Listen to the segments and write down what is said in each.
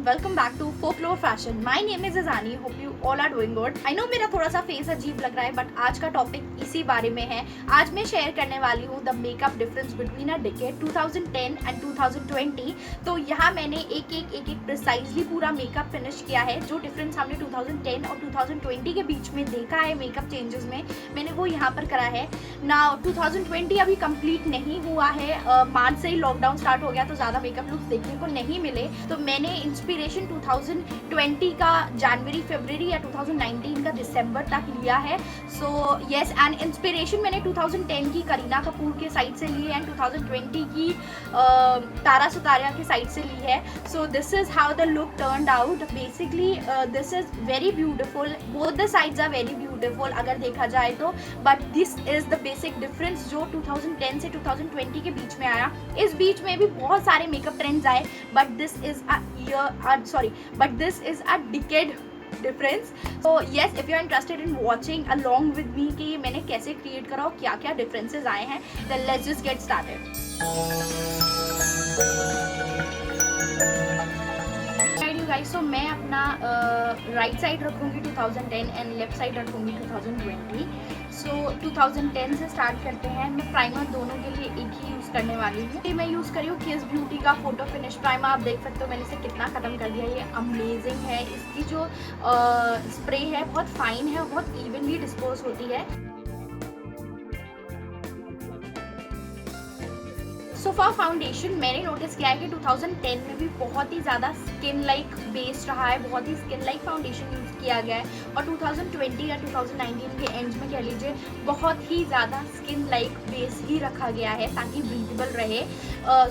welcome back to Folklore Fashion. My name is Azani. Hope you all are doing good. I know मेरा थोड़ा सा face अजीब लग रहा है बट आज का टॉपिक इसी बारे में है. आज मैं शेयर करने वाली हूँ the makeup difference between a decade 2010 and 2020. तो यहाँ मैंने एक प्रिसाइजली पूरा मेकअप फिनिश किया है. जो डिफरेंस हमने 2010 और 2020 के बीच में देखा है मेकअप चेंजेस में, मैंने वो यहाँ पर करा है. ना 2020 अभी कंप्लीट नहीं हुआ है. मार्च से ही लॉकडाउन स्टार्ट हो गया तो ज़्यादा मेकअप लुक्स देखने को नहीं मिले. तो मैंने इंस्पिरेशन 2020 का जनवरी फरवरी या 2019 का दिसंबर तक लिया है. सो येस, एंड इंस्पिरेशन मैंने 2010 की करीना कपूर के साइड से ली है एंड 2020 की तारा सुतारिया के साइड से ली है. So this is how the look turned out. Basically this is very beautiful. Both the sides are very beautiful अगर देखा जाए तो. But this is the basic difference जो 2010 से 2020 के बीच में आया. इस बीच में भी बहुत सारे मेकअप ट्रेंड्स आए but this is a decade difference. So yes, if you are interested in watching along with me कि मैंने कैसे क्रिएट करा और क्या क्या डिफरेंसेस आए हैं, then let's just get started. Guys, so मैं अपना राइट साइड रखूँगी 2010 एंड लेफ्ट साइड रखूँगी 2020. सो 2010 से स्टार्ट करते हैं. मैं प्राइमर दोनों के लिए एक ही यूज़ करने वाली हूँ. मैं यूज़ करी हूँ किस ब्यूटी का फोटो फिनिश प्राइमर. आप देख सकते हो मैंने इसे कितना ख़त्म कर दिया. ये अमेजिंग है. इसकी जो स्प्रे है बहुत फाइन है और बहुत इवनली डिस्पोज होती है. सो फॉर फाउंडेशन मैंने नोटिस किया है कि 2010 में भी बहुत ही ज़्यादा स्किन लाइक बेस्ड रहा है. बहुत ही स्किन लाइक फाउंडेशन यूज़ किया गया है और 2020 या 2019 के एंड में कह लीजिए बहुत ही ज़्यादा स्किन लाइक बेस ही रखा गया है ताकि ब्रीथेबल रहे.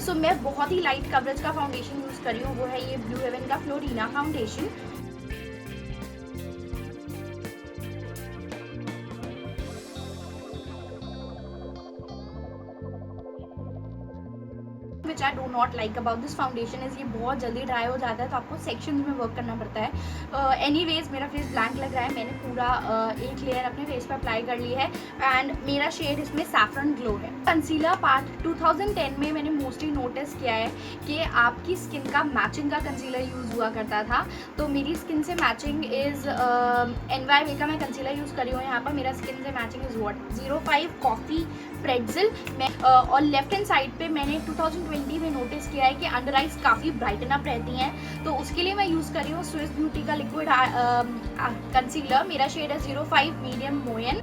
सो मैं बहुत ही लाइट कवरेज का फाउंडेशन यूज़ करी हूँ. वो है ये ब्लू हेवन का फ्लोरीना foundation. which I do not like about this foundation is ये बहुत जल्दी ड्राई हो जाता है तो आपको सेक्शंस में वर्क करना पड़ता है. एनीवेज मेरा फेस ब्लैंक लग रहा है. मैंने पूरा एक लेयर अपने फेस पे अप्लाई कर ली है एंड मेरा शेड इसमें सैफरन ग्लो है. कंसीलर पार्ट 2010 में मैंने मोस्टली नोटिस किया है कि आपकी स्किन का मैचिंग का कंसीलर यूज़ हुआ करता था. तो मेरी स्किन से मैचिंग इज़ NYV का मैं कंसीलर यूज़ करी हूँ. यहाँ पर मेरा स्किन से मैचिंग इज़ व्हाट 05 कॉफ़ी प्रेट्ज़ल. मैं और लेफ्ट हैंड साइड पे मैंने 2020 में नोटिस किया है कि अंडर आइज काफ़ी ब्राइटन अप रहती हैं. तो उसके लिए मैं यूज़ करी हूँ स्विस ब्यूटी का लिक्विड कंसीलर. मेरा शेड है 05 मीडियम मोयन.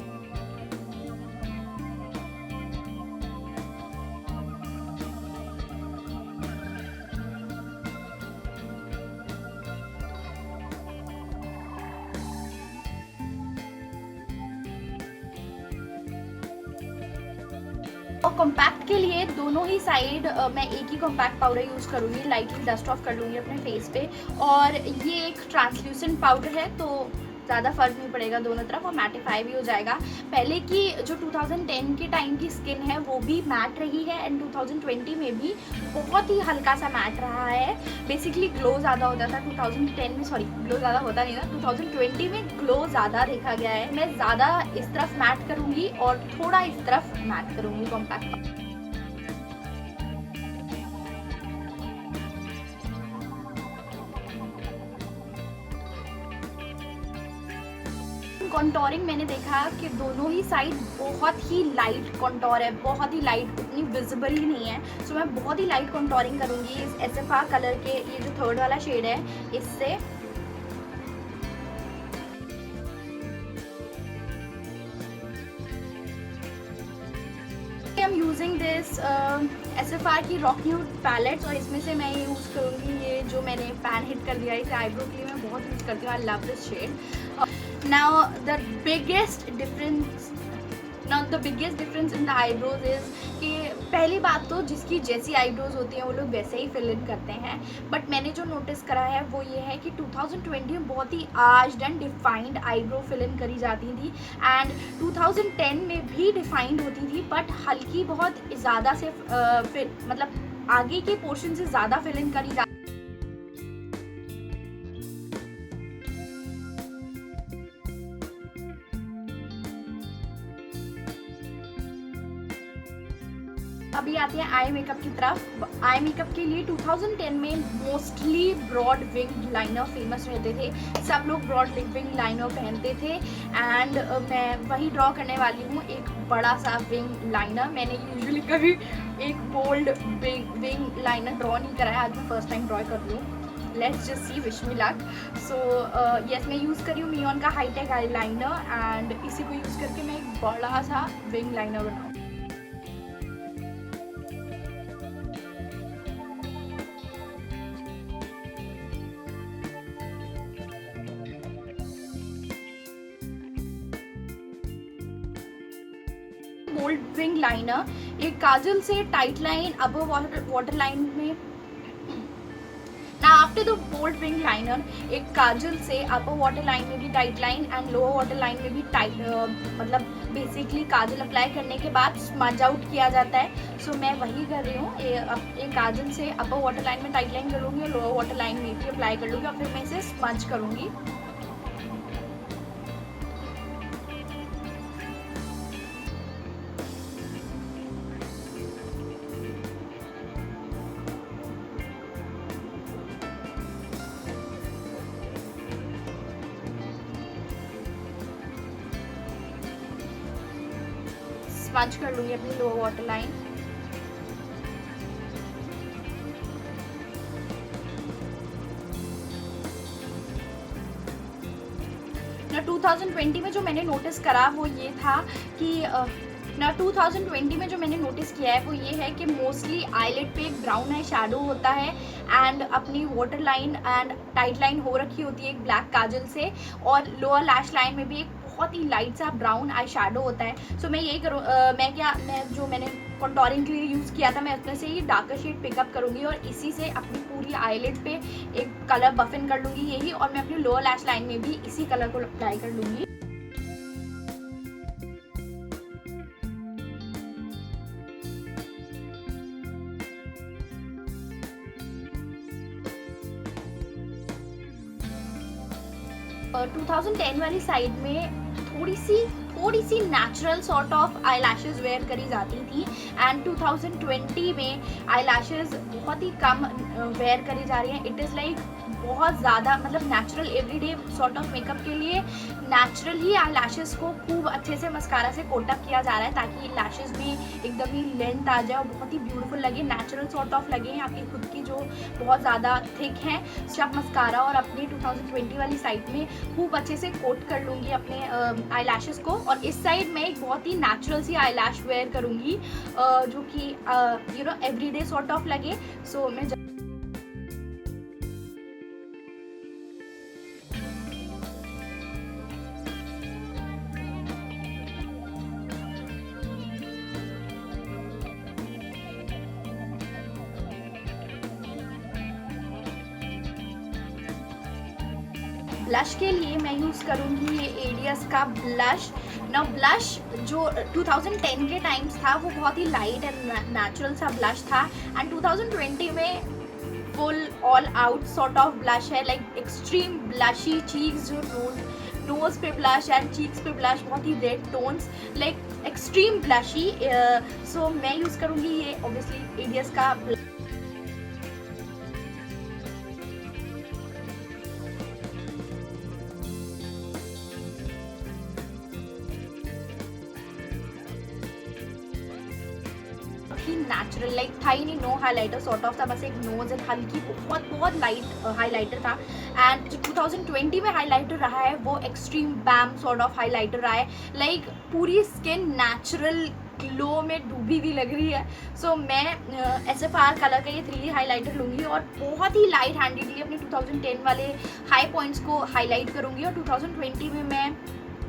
और कॉम्पैक्ट के लिए दोनों ही साइड मैं एक ही कॉम्पैक्ट पाउडर यूज़ करूँगी. लाइटली डस्ट ऑफ कर लूँगी अपने फेस पे. और ये एक ट्रांसल्यूसेंट पाउडर है तो ज़्यादा फर्क नहीं पड़ेगा दोनों तरफ और मैटिफाई भी हो जाएगा. पहले की जो 2010 के टाइम की स्किन है वो भी मैट रही है एंड 2020 में भी बहुत ही हल्का सा मैट रहा है. बेसिकली ग्लो ज़्यादा होता था 2010 में. सॉरी, ग्लो ज़्यादा होता नहीं था. 2020 में ग्लो ज़्यादा देखा गया है. मैं ज़्यादा इस तरफ मैट करूँगी और थोड़ा इस तरफ मैट करूँगी कॉम्पैक्ट. कॉन्टोरिंग मैंने देखा कि दोनों ही साइड बहुत ही लाइट कॉन्टोर है. बहुत ही लाइट, उतनी विजिबल ही नहीं है. सो मैं बहुत ही लाइट कॉन्टोरिंग करूँगी इस SFR कलर के ये जो थर्ड वाला शेड है इससे. I am using this SFR की रॉक न्यूड पैलेट्स और इसमें से मैं यूज़ करूँगी ये जो मैंने पैन हिट कर दिया है. इसे आईब्रो के लिए मैं बहुत यूज़ करती हूँ. I love this shade. Now the biggest difference in the eyebrows is कि पहली बात तो जिसकी जैसी आईब्रोज होती हैं वो लोग वैसे ही फिल इन करते हैं. बट मैंने जो नोटिस करा है वो ये है कि 2020 में बहुत ही arched and defined eyebrow fill in करी जाती थी एंड 2010 में भी डिफाइंड होती थी बट हल्की बहुत ज़्यादा से मतलब आगे के पोर्शन से ज़्यादा फिल इन करी जाती. अभी आते हैं आई मेकअप की तरफ। आई मेकअप के लिए 2010 में mostly broad wing liner famous रहते थे, सब लोग ब्रॉड विंग लाइनर पहनते थे एंड मैं वही ड्रॉ करने वाली हूँ, एक बड़ा सा विंग लाइनर। मैंने यूजुअली कभी एक बोल्ड विंग लाइनर ड्रॉ नहीं करा है, आज मैं फर्स्ट टाइम ड्रॉ कर रही हूँ। Let's just see, wish me luck. So yes, मैं यूज़ कर रही हूँ मियोन का हाईटेक आई लाइनर एंड इसी को यूज़ करके मैं एक बड़ा सा विंग लाइनर बनाऊँ। बोल्ड विंग लाइनर, एक काजल से tight line above water line में। After the bold wing liner, एक काजल से अपर वाटर लाइन में भी tight line and lower water line में भी टाइट, मतलब बेसिकली काजल अप्लाई करने के बाद स्मज आउट किया जाता है। सो मैं वही कर रही हूँ, एक काजल से अपर वाटर लाइन में टाइट लाइन करूँगी और लोअर वाटर लाइन में भी अप्लाई कर लूँगी और फिर मैं इसे स्मज करूँगी। स्मज कर लूँगी अपनी लोअर वाटर लाइन। ना 2020 में जो मैंने नोटिस करा वो ये था कि 2020 में जो मैंने नोटिस किया है वो ये है कि मोस्टली आईलिड पे एक ब्राउन आई शैडो होता है एंड अपनी water line and tight line हो रखी होती है एक ब्लैक काजल से, और लोअर लैश लाइन में भी एक बहुत ही लाइट सा ब्राउन आई शैडो होता है। सो मैं यही करूँ, मैंने कंटोरिंग के लिए यूज़ किया था, मैं उसमें से ही डार्कर शेड पिकअप करूँगी और इसी से अपनी पूरी आईलिड पे एक कलर बफिन कर लूँगी यही, और मैं अपनी लोअर लैश लाइन में भी इसी कलर को अप्लाई कर लूँगी। और 2010 वाली साइड में थोड़ी सी natural sort of eyelashes wear करी जाती थी एंड 2020 में आई लैशेज़ बहुत ही कम वेयर करी जा रही हैं। इट इज़ लाइक बहुत ज़्यादा, मतलब natural everyday sort of makeup के लिए नेचुरल ही आई लैशेज़ को खूब अच्छे से मस्कारा से कोटअप किया जा रहा है ताकि लैशेज़ भी एकदम ही लेंथ आ जाए और बहुत ही ब्यूटीफुल लगे, नेचुरल सॉर्ट ऑफ लगे आपकी खुद की जो बहुत ज़्यादा थिक हैं। तो आप मस्कारा और अपनी 2020 वाली साइड में खूब अच्छे से कोट कर लूँगी अपने आई लैशेज़ को, और इस साइड में एक बहुत ही natural C I lash where करूँगी जो कि एवरीडे सॉर्ट ऑफ लगे। सो मैं 'ब्लश के लिए मैं यूज़ करूँगी ये एडियस का ब्लश। ना ब्लश जो 2010 के टाइम्स था वो बहुत ही लाइट एंड नेचुरल सा ब्लश था, एंड 2020 में full all out sort of blush है, लाइक एक्सट्रीम ब्लशी चीक्स, जो नोज पे ब्लश एंड चीक्स पे ब्लश, बहुत ही red tones, like extreme blushy. So मैं यूज़ करूँगी ये ऑब्वियसली एडियस का ब्लश। नेचुरल लाइक था ही नहीं, नो हाइलाइटर सॉर्ट ऑफ था, बस एक नोज एंड हल्की बहुत लाइट हाइलाइटर था। एंड जो 2020 में हाइलाइटर रहा है वो एक्सट्रीम बैम सॉर्ट ऑफ हाइलाइटर रहा है, लाइक पूरी स्किन नेचुरल ग्लो में डूबी हुई लग रही है। सो मैं SFR कलर का ये 3D हाइलाइटर लूँगी और बहुत ही लाइट हैंडेडली अपने 2010 वाले हाई पॉइंट्स को हाईलाइट करूँगी, और 2020 में मैं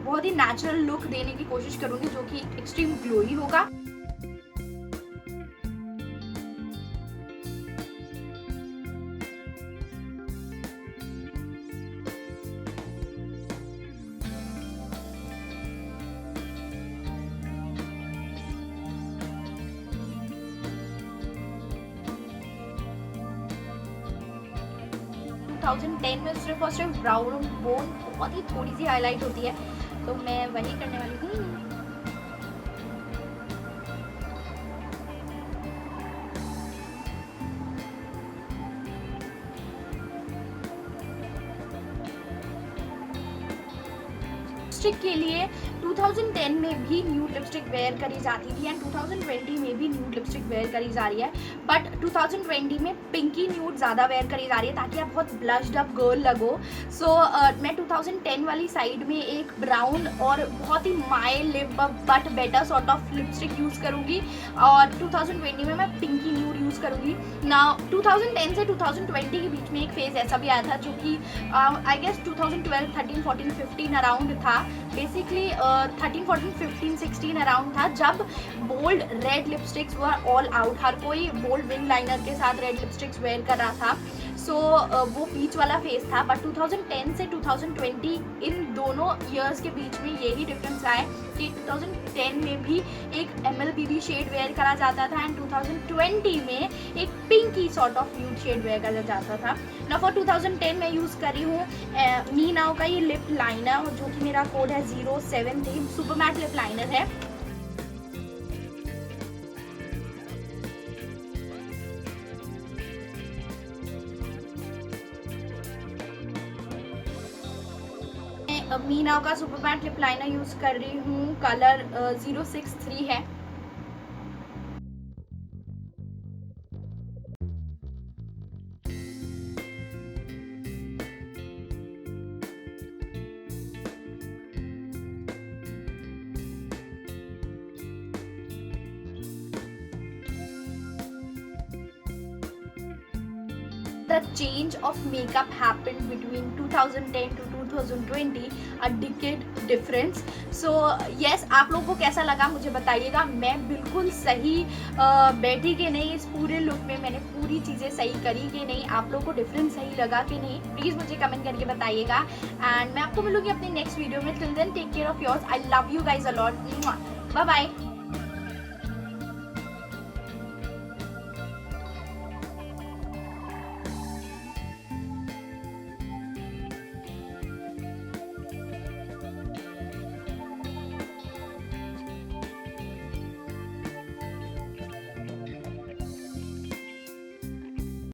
बहुत ही नेचुरल लुक देने की कोशिश करूँगी जो कि एक्सट्रीम ग्लोई होगा। टू 2010 में सिर्फ और सिर्फ ब्राउन बोन बहुत ही थोड़ी सी हाईलाइट होती है, तो मैं वही करने वाली हूँ। लिपस्टिक के लिए 2010 में भी न्यूड लिपस्टिक वेयर करी जाती थी एंड 2020 में भी न्यूड लिपस्टिक वेयर करी जा रही है, बट 2020 में पिंकी न्यूड ज़्यादा वेयर करी जा रही है ताकि आप बहुत ब्लश्ड अप गर्ल लगो। सो मैं 2010 वाली साइड में एक ब्राउन और बहुत ही mild lip but better sort of lipstick use करूँगी और 2020 में मैं पिंकी न्यूड यूज़ करूँगी ना। 2010 से 2020 के बीच में एक फेज़ ऐसा भी आया था जो कि आई गेस 2012, 13, 14, 15 अराउंड था, बेसिकली 13, 14, 15, 16 अराउंड था, जब bold red lipsticks were all out. हर कोई बोल्ड विंग लाइनर के साथ रेड लिपस्टिक्स वेयर कर रहा था। सो वो बीच वाला फेज था, बट 2010 से 2020 इन दोनों ईयर्स के बीच में यही डिफरेंस आया कि 2010 में भी एक MLBB शेड वेयर करा जाता था एंड 2020 में एक pinky sort of nude shade wear करा जाता था। ना फॉर 2010 मैं यूज़ करी हूँ मी नाउ का ये लिप लाइनर, जो कि मेरा कोड है 073, सुपर मैट लिप लाइनर है। मीना का super mat lip liner use कर रही हूँ, कलर 063 है। The change of makeup happened between 2010 to 2020, a decade difference. So yes, आप लोगों को कैसा लगा मुझे बताइएगा। मैं बिल्कुल सही बैठी कि नहीं, इस पूरे लुक में मैंने पूरी चीज़ें सही करी कि नहीं, आप लोगों को डिफरेंस सही लगा कि नहीं, प्लीज़ मुझे कमेंट करके बताइएगा। एंड मैं आपको मिलूंगी अपनी नेक्स्ट वीडियो में। Till then take care of yours, I love you guys a lot, bye bye.